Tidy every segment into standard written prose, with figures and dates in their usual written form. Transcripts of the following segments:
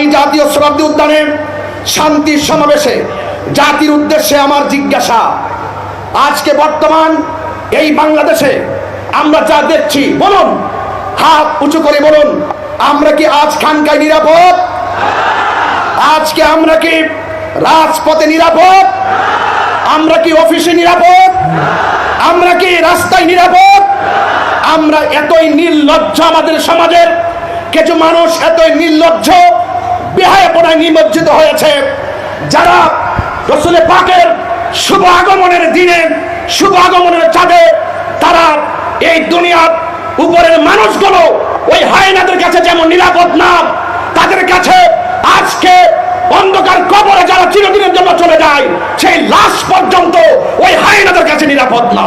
এই জাতীয় শতাব্দী উদ্যানে শান্তির সমাবেশে জাতির উদ্দেশ্যে আমার জিজ্ঞাসা, আজকে বর্তমান এই বাংলাদেশে আমরা যা দেখছি, বলুন, হাত উঁচু করে বলুন, আমরা কি আজ খানকায় নিরাপদ? আজকে আমরা কি রাজপথে নিরাপদ? আমরা কি অফিসে নিরাপদ? আমরা কি রাস্তায় নিরাপদ? আমরা এতই নির্লজ্জ, আমাদের সমাজের কিছু মানুষ এতই নির্লজ্জ, বেহায়াপনায় নিমজ্জিত হয়েছে, যারা রাসূল পাকের শুভ আগমনের দিনে, শুভ আগমনের চাঁদে তারা এই দুনিয়ার উপরের মানুষগুলো ওই হায়নাদের কাছে যেমন নিরাপদ না, তাদের কাছে আজকে অন্ধকার কবরে যারা চিরদিনের জন্য চলে যায়, সেই লাশ পর্যন্ত ওই হায়নাদের কাছে নিরাপদ না।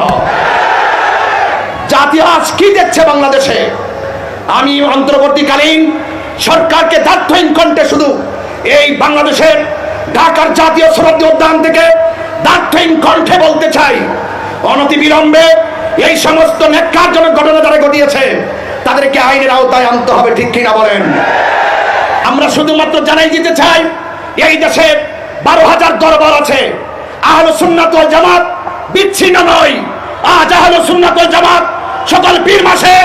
জাতি আজ কি দেখছে বাংলাদেশে? আমি অন্তর্বর্তীকালীন সরকারকে দায়িত্বহীন কণ্ঠে শুধু এই বাংলাদেশের ঢাকার জাতীয় শতাব্দী উদ্যান থেকে দায়িত্বহীন কণ্ঠে বলতে চাই, অনতিবিলম্বে এই সমস্ত ন্যাক্কারজনক ঘটনা যারা ঘটিয়েছে তাদেরকে আইনের আওতায় আনতে হবে, ঠিক কিনা বলেন? আমরা শুধুমাত্র জানাই দিতে চাই, এই দেশে 12,000 দরবার আছে। আহলে সুন্নাত ওয়াল জামাত বিচ্ছিন্ন নয়। আজ আহলে সুন্নাত ওয়াল জামাত সকল পীর মাসে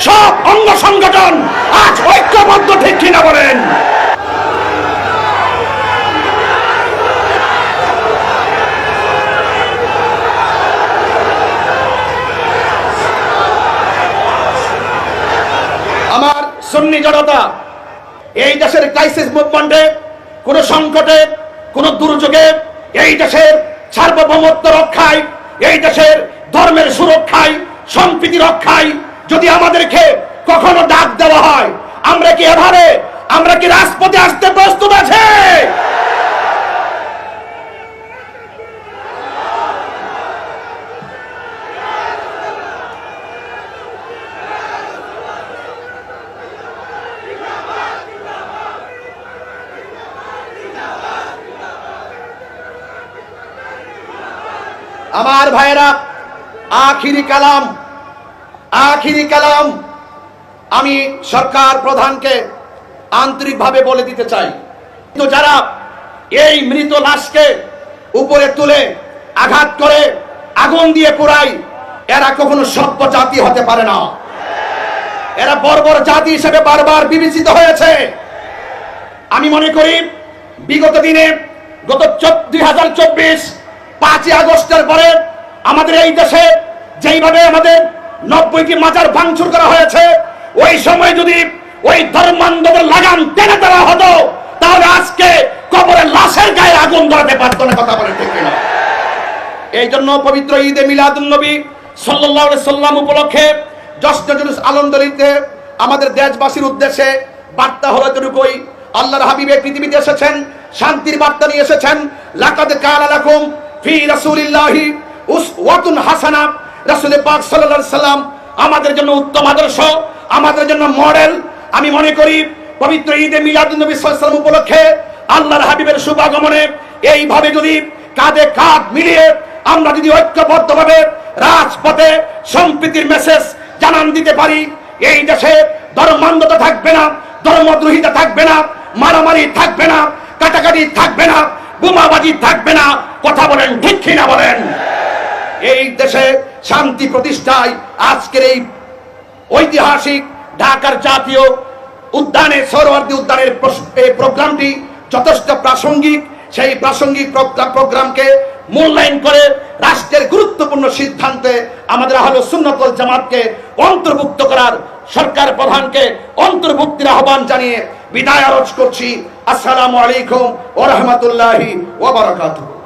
সব অঙ্গ সংগঠন আজ ঐক্যবদ্ধ, ঠিক কিনা বলেন? আমার সুন্নি জনতা এই দেশের ক্রাইসিস মুভমেন্টে, কোন সংকটে, কোন দুর্যোগে, এই দেশের সার্বভৌমত্ব রক্ষায়, এই দেশের ধর্মের সুরক্ষায়, সম্প্রীতি রক্ষায় যদি আমাদেরকে কখনো ডাক দেওয়া হয়, আমরা কি এভাবে, আমরা কি রাজপথে আসতে প্রস্তুত আছে? আমার ভাইয়েরা, আখিরি কালাম আমি সরকার প্রধানকে আন্তরিকভাবে বলে দিতে চাই, তো যারা এই মৃত লাশকে উপরে তুলে আঘাত করে আগুন দিয়ে পোড়ায়, এরা কখনো সভ্য জাতি হতে পারে না। এরা বর্বর জাতি হিসেবে বারবার বিবেচিত হয়েছে। আমি মনে করি বিগত দিনে, গত 2024 5ই আগস্টের পরে আমাদের এই দেশে যেইভাবে আমাদের 90টি মাজার ভাঙচুর করা হয়েছে, ওই সময় যদি ওই ধর্মান্ধদের লাগাম টেনে দেওয়া হতো, তাহলে আজকে কবরের লাশের গায়ে আগুন ধরাতে পারত না। কথা বলে ঠিক কিনা? এই জন্য পবিত্র ঈদে মিলাদুন নবী সাল্লাল্লাহু আলাইহি সাল্লাম উপলক্ষে জশ্নে জুলুস আনন্দলিতে আমাদের দেশবাসীর উদ্দেশ্যে বার্তা হলো এতটুকুই, আল্লাহর হাবিব পৃথিবীতে এসেছেন, শান্তির বার্তা নিয়ে এসেছেন। লাকাদ কানা লাকুম ফি রাসূলিল্লাহি উসওয়াতুন হাসানাহ। রাসূল পাক সাল্লাল্লাহু আলাইহি সাল্লাম আমাদের জন্য উত্তম আদর্শ, আমাদের জন্য মডেল। আমি মনে করি পবিত্র ঈদে মিলাদুন নবী সাল্লাল্লাহু আলাইহি সাল্লাম উপলক্ষে আল্লাহর হাবিবের শুভ আগমনে এইভাবে যদি কাঁধে কাঁধ মিলিয়ে আমরা যদি ঐক্যবদ্ধভাবে রাজপথে সম্প্রীতির মেসেজ জানান দিতে পারি, এই দেশে ধর্মান্ধতা থাকবে না, ধর্মদ্রোহিতা থাকবে না, মারামারি থাকবে না, কাটাকাটি থাকবে না, বোমাবাজি থাকবে না। কথা বলেন ঠিক কিনা বলেন? এই দেশে শান্তি প্রতিষ্ঠায় আজকের এই ঐতিহাসিক ঢাকার জাতীয় উদ্যানে, সোহরাওয়ার্দী উদ্যানের এই প্রোগ্রামটি যথেষ্ট প্রাসঙ্গিক। সেই প্রাসঙ্গিক প্রোগ্রামকে মূল্যায়ন করে রাষ্ট্রের গুরুত্বপূর্ণ সিদ্ধান্তে আমাদের আহলে সুন্নাত ওয়াল জামাতকে অন্তর্ভুক্ত করার সরকার প্রধানকে অন্তর্ভুক্তির আহ্বান জানিয়ে বিদায় আরজ করছি। আসসালামু আলাইকুম ওয়া রাহমাতুল্লাহি ওয়া বারাকাতুহু।